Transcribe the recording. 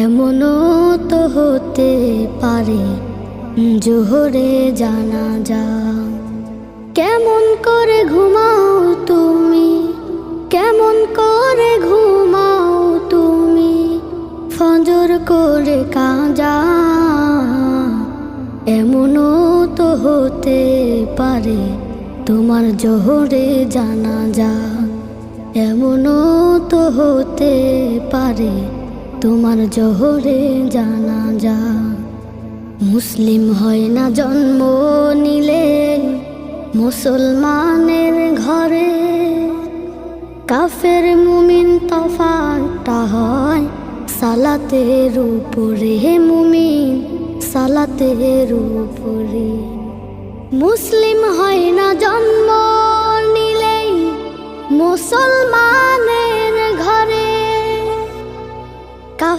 এমনও তো হতে পারে জোহরে জানাজা। কেমন করে ঘুমাও তুমি, কেমন করে ঘুমাও তুমি, ফজর করে কাজা। এমনও তো হতে পারে তোমার জোহরে জানাজা। এমনও তো হতে পারে তোমার জোহরে জানাজা। মুসলিম হয় না জন্ম নিলে মুসলমানের ঘরে, কাফের মুমিন তফাৎটা হয় সালাতের উপরে। মুমিন সালাতের উপরে। মুসলিম হয় না জন্ম নিলেই মুসলমানের ঘরে, কাফের